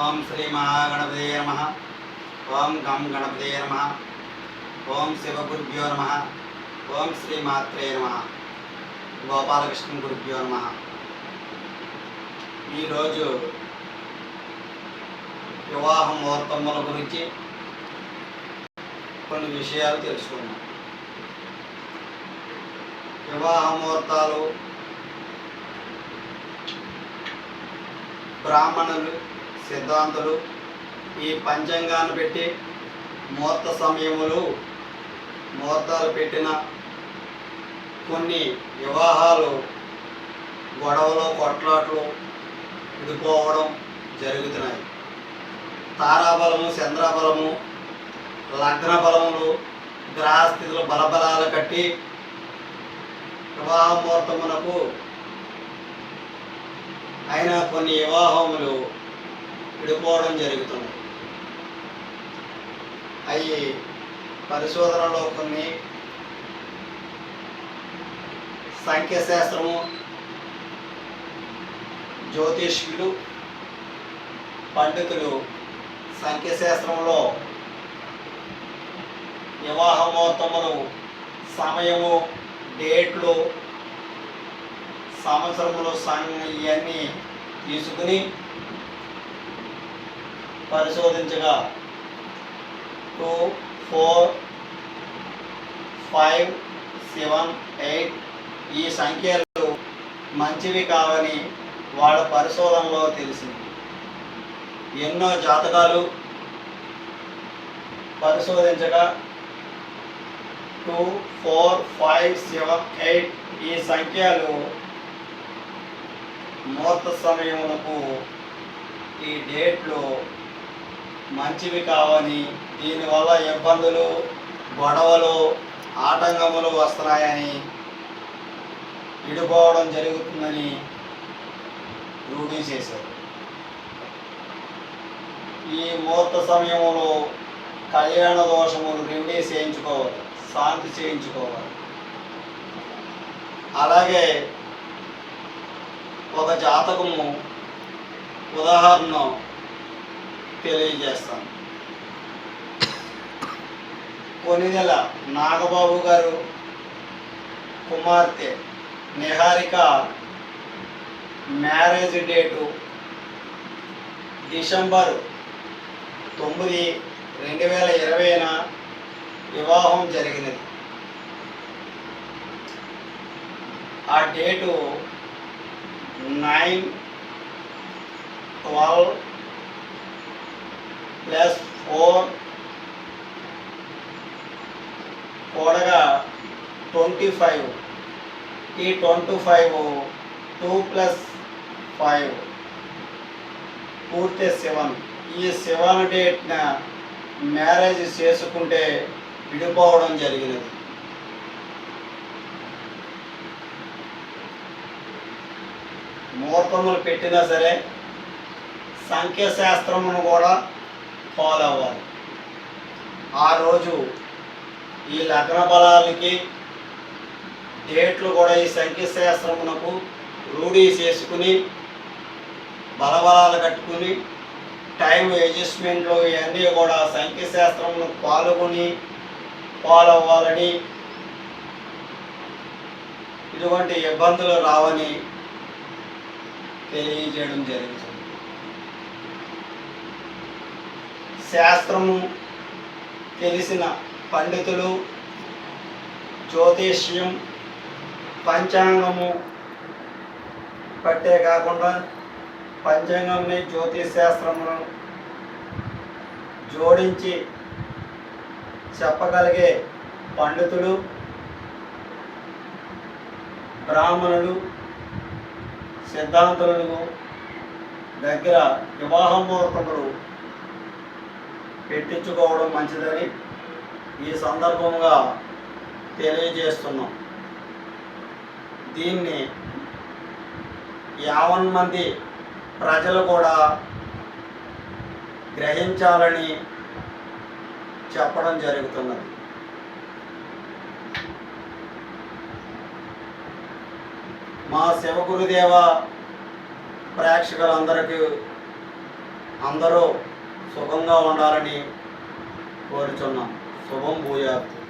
ఓం శ్రీ మహాగణపతయే నమః. ఓం గం గణపతయే నమః. ఓం శివగురుభ్యో నమః. ఓం శ్రీ మాత్రే నమః. గోపాలకృష్ణ గురుభ్యో నమః. ఈరోజు వివాహ ముహూర్తముల గురించి కొన్ని విషయాలు తెలుసుకున్నాం. వివాహ ముహూర్తాలు బ్రాహ్మణులు, సిద్ధాంతులు ఈ పంచాంగాన్ని పెట్టి ముహూర్తాలు పెట్టిన కొన్ని వివాహాలు గొడవలు, కొట్లాట్లు, విడిపోవడం జరుగుతున్నాయి. తారాబలము, చంద్రబలము, లగ్న బలములు, గ్రహస్థితులు బలబలాలు కట్టి వివాహ ముహూర్తమునకు అయినా కొన్ని వివాహములు విడిపోవడం జరుగుతుంది. అవి పరిశోధనలో కొన్ని సంఖ్యాశాస్త్రము, జ్యోతిష్యులు, పండితులు సంఖ్యాశాస్త్రంలో వివాహ ముహూర్తములు, సమయము, డేట్లు, సంవత్సరములు ఇవన్నీ తీసుకుని పరిశోధించగా 2, 4, 5, 7, 8 ఈ సంఖ్యలు మంచివి కావని వాళ్ళ పరిశోధనలో తెలిసింది. ఎన్నో జాతకాలు పరిశోధించగా 2, 4, 5, 7, 8 ఈ సంఖ్యలు ముహూర్త సమయములకు ఈ డేట్లు మంచివి కావని, దీనివల్ల ఇబ్బందులు, గొడవలు, ఆటంకములు వస్తున్నాయని, విడిపోవడం జరుగుతుందని రూఢీ చేశారు. ఈ ముహూర్త సమయంలో కళ్యాణ దోషములు రెమెడీ చేయించుకోవాలి, శాంతి చేయించుకోవాలి. అలాగే ఒక జాతకము ఉదాహరణ తెలియజేస్తాను. కొనిదెల నాగబాబు గారు కుమార్తె నిహారిక మ్యారేజ్ డేటు డిసెంబర్ 9, 2020న వివాహం జరిగినది. ఆ డేటు 9/12 + 4 కూడగా 25. ఈ 25 2 + 5 పూర్తి 7. ఈ 7 డేట్న మ్యారేజ్ చేసుకుంటే విడిపోవడం జరిగినది. ముహూర్తములు పెట్టినా సరే సంఖ్యాశాస్త్రమును కూడా ఫాలో అవ్వాలి. ఆ రోజు ఈ లగ్న బలాలకి డేట్లు కూడా ఈ సంఖ్యాశాస్త్రమునకు రూఢీ చేసుకుని బలబలాలు కట్టుకుని టైం అడ్జస్ట్మెంట్లో ఇవన్నీ కూడా సంఖ్యాశాస్త్రమును పాల్గొని ఫాలో అవ్వాలని, ఇటువంటి ఇబ్బందులు రావని తెలియజేయడం జరుగుతుంది. శాస్త్రము తెలిసిన పండితులు, జ్యోతిష్యం, పంచాంగము పట్టే కాకుండా పంచాంగంని, జ్యోతిష్ శాస్త్రమును జోడించి చెప్పగలిగే పండితులు, బ్రాహ్మణులు, సిద్ధాంతులకు దగ్గర వివాహ ముహూర్తములు పెట్టించుకోవడం మంచిదని ఈ సందర్భంగా తెలియజేస్తున్నాం. దీన్ని 50 మంది ప్రజలు కూడా గ్రహించాలని చెప్పడం జరుగుతున్నది. మా శివగురుదేవ ప్రేక్షకులందరికీ అందరూ సుఖంగా ఉండాలని కోరుచున్నాం. శుభం భూయాత్.